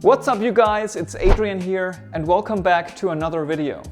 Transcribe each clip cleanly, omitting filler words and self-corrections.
What's up you guys, it's Adrian here and welcome back to another video.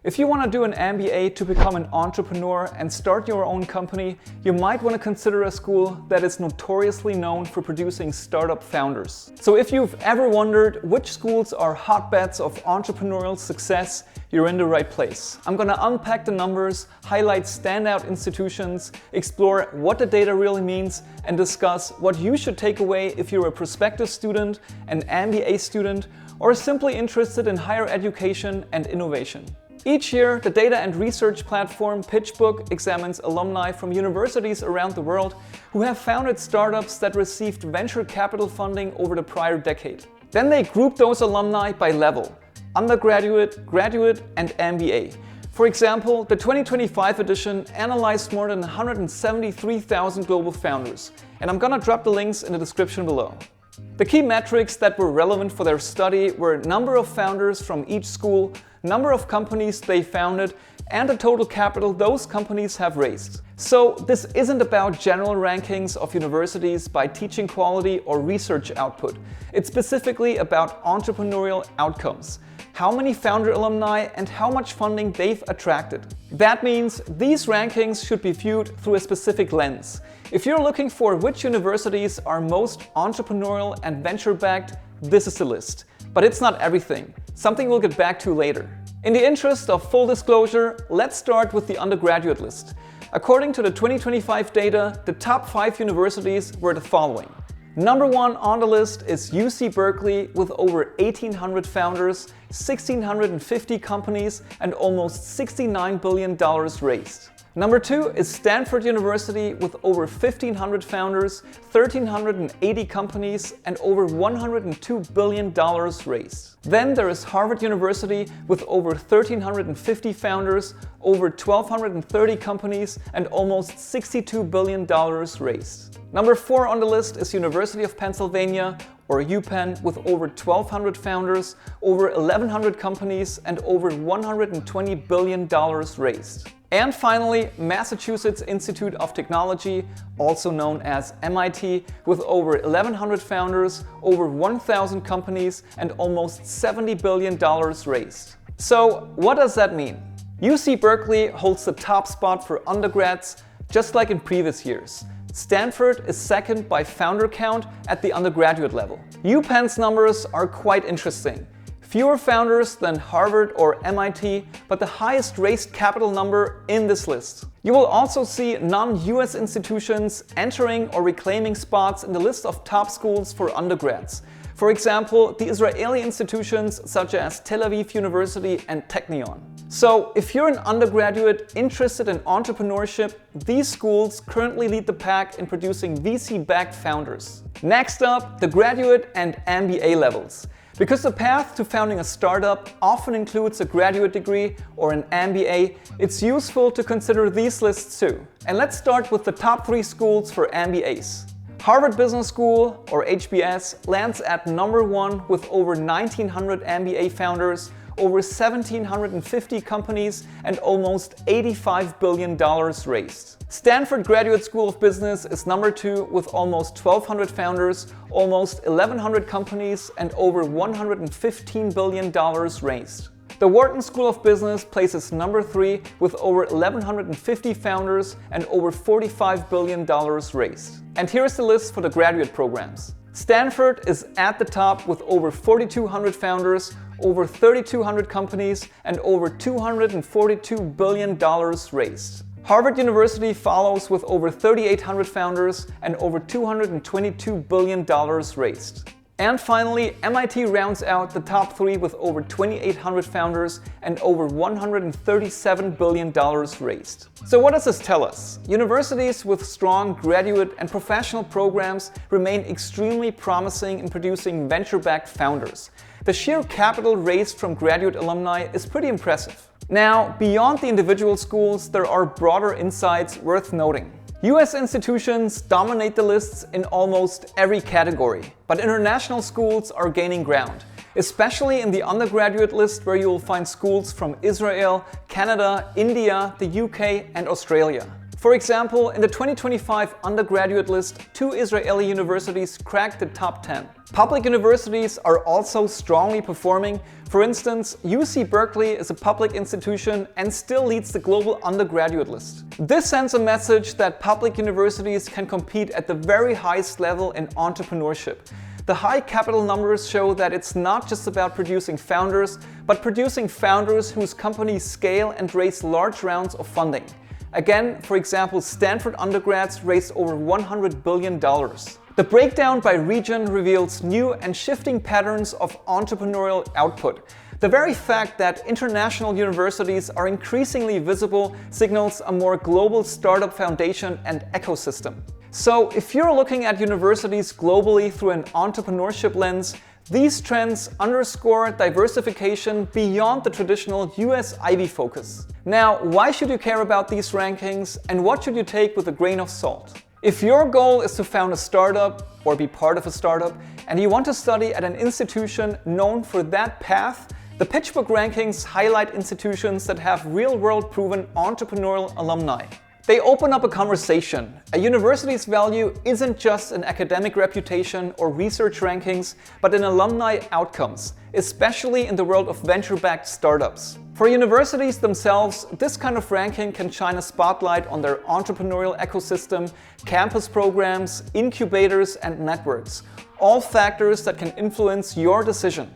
If you want to do an MBA to become an entrepreneur and start your own company, you might want to consider a school that is notoriously known for producing startup founders. So if you've ever wondered which schools are hotbeds of entrepreneurial success, you're in the right place. I'm going to unpack the numbers, highlight standout institutions, explore what the data really means, and discuss what you should take away if you're a prospective student, an MBA student, or simply interested in higher education and innovation. Each year, the data and research platform PitchBook examines alumni from universities around the world who have founded startups that received venture capital funding over the prior decade. Then they group those alumni by level: undergraduate, graduate, and MBA. For example, the 2025 edition analyzed more than 173,000 global founders, and I'm gonna drop the links in the description below. The key metrics that were relevant for their study were number of founders from each school, number of companies they founded, and the total capital those companies have raised. So this isn't about general rankings of universities by teaching quality or research output. It's specifically about entrepreneurial outcomes. How many founder alumni and how much funding they've attracted. That means these rankings should be viewed through a specific lens. If you're looking for which universities are most entrepreneurial and venture-backed, this is the list. But it's not everything, something we'll get back to later. In the interest of full disclosure, let's start with the undergraduate list. According to the 2025 data, the top 5 universities were the following. Number 1 on the list is UC Berkeley with over 1,800 founders, 1,650 companies, and almost $69 billion raised. Number 2 is Stanford University with over 1,500 founders, 1,380 companies, and over $102 billion raised. Then there is Harvard University with over 1,350 founders, over 1,230 companies, and almost $62 billion raised. Number 4 on the list is University of Pennsylvania, or UPenn, with over 1,200 founders, over 1,100 companies, and over $120 billion raised. And finally, Massachusetts Institute of Technology, also known as MIT, with over 1,100 founders, over 1,000 companies, and almost $70 billion raised. So what does that mean? UC Berkeley holds the top spot for undergrads, just like in previous years. Stanford is second by founder count at the undergraduate level. UPenn's numbers are quite interesting. Fewer founders than Harvard or MIT, but the highest raised capital number in this list. You will also see non-US institutions entering or reclaiming spots in the list of top schools for undergrads. For example, the Israeli institutions such as Tel Aviv University and Technion. So if you're an undergraduate interested in entrepreneurship, these schools currently lead the pack in producing VC-backed founders. Next up, the graduate and MBA levels. Because the path to founding a startup often includes a graduate degree or an MBA, it's useful to consider these lists too. And let's start with the top 3 schools for MBAs. Harvard Business School, or HBS, lands at number 1 with over 1,900 MBA founders, over 1,750 companies, and almost $85 billion raised. Stanford Graduate School of Business is number 2 with almost 1,200 founders, almost 1,100 companies, and over $115 billion raised. The Wharton School of Business places number 3 with over 1,150 founders and over $45 billion raised. And here's the list for the graduate programs. Stanford is at the top with over 4,200 founders, over 3,200 companies, and over $242 billion raised. Harvard University follows with over 3,800 founders and over $222 billion raised. And finally, MIT rounds out the top 3 with over 2,800 founders and over $137 billion raised. So what does this tell us? Universities with strong graduate and professional programs remain extremely promising in producing venture-backed founders. The sheer capital raised from graduate alumni is pretty impressive. Now, beyond the individual schools, there are broader insights worth noting. US institutions dominate the lists in almost every category, but international schools are gaining ground, especially in the undergraduate list where you will find schools from Israel, Canada, India, the UK, and Australia. For example, in the 2025 undergraduate list, 2 Israeli universities cracked the top 10. Public universities are also strongly performing. For instance, UC Berkeley is a public institution and still leads the global undergraduate list. This sends a message that public universities can compete at the very highest level in entrepreneurship. The high capital numbers show that it's not just about producing founders, but producing founders whose companies scale and raise large rounds of funding. Again, for example, Stanford undergrads raised over $100 billion. The breakdown by region reveals new and shifting patterns of entrepreneurial output. The very fact that international universities are increasingly visible signals a more global startup foundation and ecosystem. So if you're looking at universities globally through an entrepreneurship lens, these trends underscore diversification beyond the traditional US Ivy focus. Now, why should you care about these rankings and what should you take with a grain of salt? If your goal is to found a startup or be part of a startup and you want to study at an institution known for that path, the PitchBook rankings highlight institutions that have real-world proven entrepreneurial alumni. They open up a conversation. A university's value isn't just in academic reputation or research rankings, but in alumni outcomes, especially in the world of venture-backed startups. For universities themselves, this kind of ranking can shine a spotlight on their entrepreneurial ecosystem, campus programs, incubators, and networks, all factors that can influence your decision.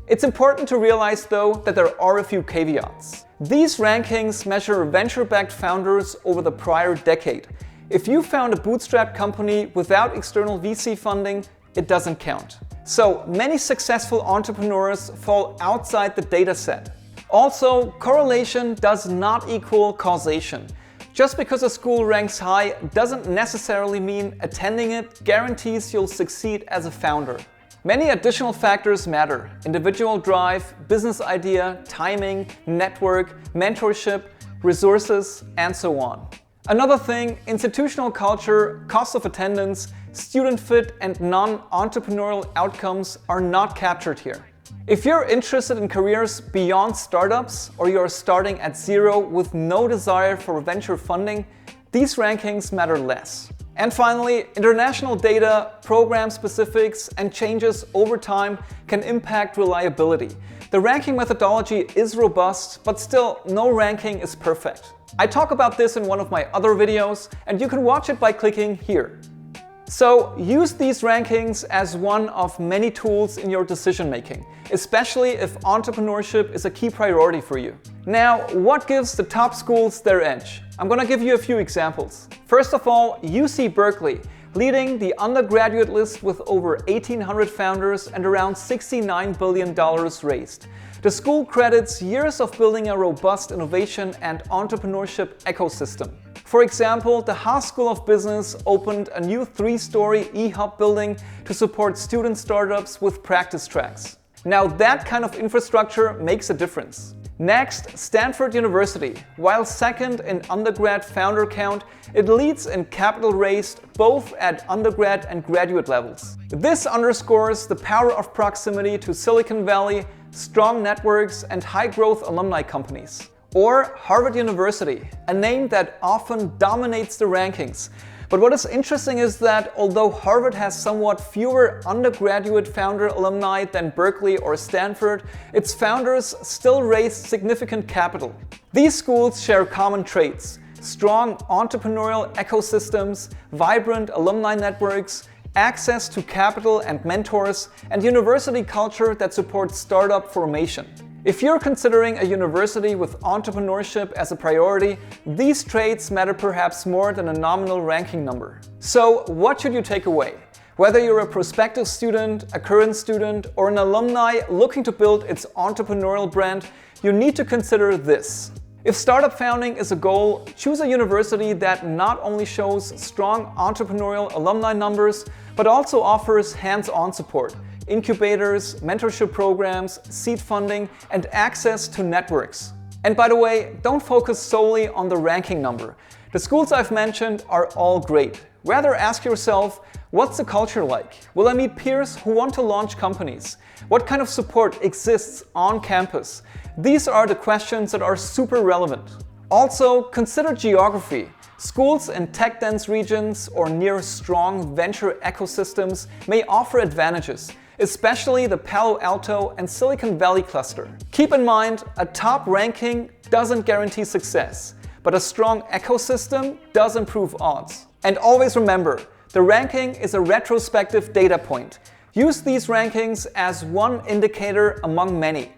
It's important to realize, though, that there are a few caveats. These rankings measure venture-backed founders over the prior decade. If you found a bootstrapped company without external VC funding, it doesn't count. So many successful entrepreneurs fall outside the data set. Also, correlation does not equal causation. Just because a school ranks high doesn't necessarily mean attending it guarantees you'll succeed as a founder. Many additional factors matter: individual drive, business idea, timing, network, mentorship, resources, and so on. Another thing, institutional culture, cost of attendance, student fit, and non-entrepreneurial outcomes are not captured here. If you're interested in careers beyond startups, or you're starting at zero with no desire for venture funding, these rankings matter less. And finally, international data, program specifics, and changes over time can impact reliability. The ranking methodology is robust, but still, no ranking is perfect. I talk about this in one of my other videos, and you can watch it by clicking here. So use these rankings as one of many tools in your decision making, especially if entrepreneurship is a key priority for you. Now, what gives the top schools their edge? I'm gonna give you a few examples. First of all, UC Berkeley, leading the undergraduate list with over 1,800 founders and around $69 billion raised. The school credits years of building a robust innovation and entrepreneurship ecosystem. For example, the Haas School of Business opened a new 3-story e-hub building to support student startups with practice tracks. Now that kind of infrastructure makes a difference. Next, Stanford University. While second in undergrad founder count, it leads in capital raised both at undergrad and graduate levels. This underscores the power of proximity to Silicon Valley, strong networks, and high-growth alumni companies. Or Harvard University, a name that often dominates the rankings. But what is interesting is that although Harvard has somewhat fewer undergraduate founder alumni than Berkeley or Stanford, its founders still raise significant capital. These schools share common traits: strong entrepreneurial ecosystems, vibrant alumni networks, access to capital and mentors, and university culture that supports startup formation. If you're considering a university with entrepreneurship as a priority, these traits matter perhaps more than a nominal ranking number. So what should you take away? Whether you're a prospective student, a current student, or an alumni looking to build its entrepreneurial brand, you need to consider this. If startup founding is a goal, choose a university that not only shows strong entrepreneurial alumni numbers, but also offers hands-on support, incubators, mentorship programs, seed funding, and access to networks. And by the way, don't focus solely on the ranking number. The schools I've mentioned are all great. Rather ask yourself, what's the culture like? Will I meet peers who want to launch companies? What kind of support exists on campus? These are the questions that are super relevant. Also, consider geography. Schools in tech-dense regions or near strong venture ecosystems may offer advantages, especially the Palo Alto and Silicon Valley cluster. Keep in mind, a top ranking doesn't guarantee success, but a strong ecosystem does improve odds. And always remember, the ranking is a retrospective data point. Use these rankings as one indicator among many.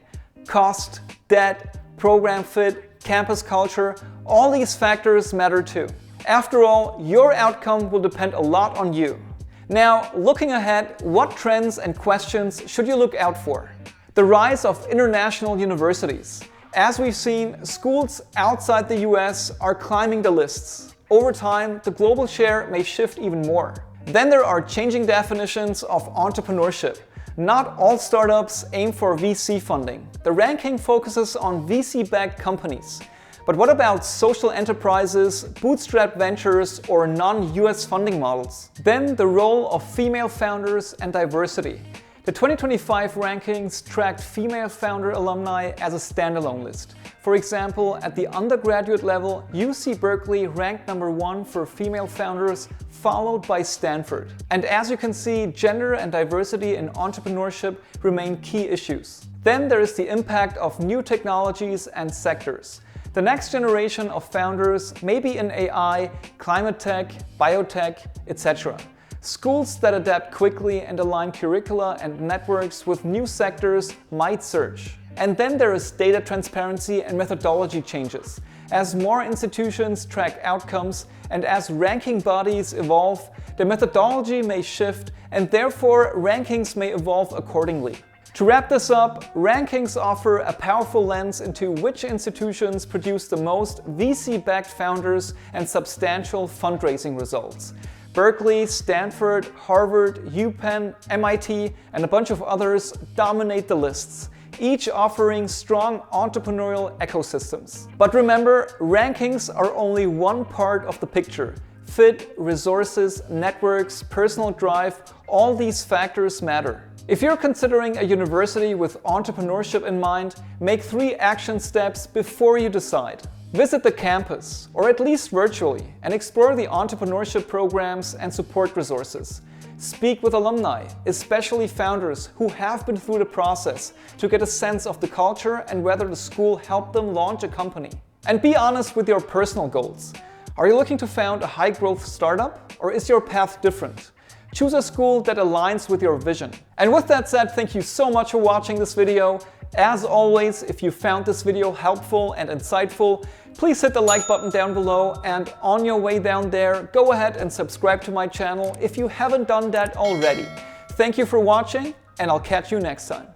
Cost, debt, program fit, campus culture, all these factors matter too. After all, your outcome will depend a lot on you. Now, looking ahead, what trends and questions should you look out for? The rise of international universities. As we've seen, schools outside the US are climbing the lists. Over time, the global share may shift even more. Then there are changing definitions of entrepreneurship. Not all startups aim for VC funding. The ranking focuses on VC-backed companies. But what about social enterprises, bootstrap ventures, or non-US funding models? Then the role of female founders and diversity. The 2025 rankings tracked female founder alumni as a standalone list. For example, at the undergraduate level, UC Berkeley ranked #1 for female founders, followed by Stanford. And as you can see, gender and diversity in entrepreneurship remain key issues. Then there is the impact of new technologies and sectors. The next generation of founders may be in AI, climate tech, biotech, etc. Schools that adapt quickly and align curricula and networks with new sectors might surge. And then there is data transparency and methodology changes. As more institutions track outcomes and as ranking bodies evolve, the methodology may shift and therefore rankings may evolve accordingly. To wrap this up, rankings offer a powerful lens into which institutions produce the most VC-backed founders and substantial fundraising results. Berkeley, Stanford, Harvard, UPenn, MIT, and a bunch of others dominate the lists, each offering strong entrepreneurial ecosystems. But remember, rankings are only one part of the picture. Fit, resources, networks, personal drive, all these factors matter. If you're considering a university with entrepreneurship in mind, make 3 action steps before you decide. Visit the campus, or at least virtually, and explore the entrepreneurship programs and support resources. Speak with alumni, especially founders who have been through the process, to get a sense of the culture and whether the school helped them launch a company. And be honest with your personal goals. Are you looking to found a high-growth startup, or is your path different? Choose a school that aligns with your vision. And with that said, thank you so much for watching this video. As always, if you found this video helpful and insightful, please hit the like button down below, and on your way down there, go ahead and subscribe to my channel if you haven't done that already. Thank you for watching, and I'll catch you next time.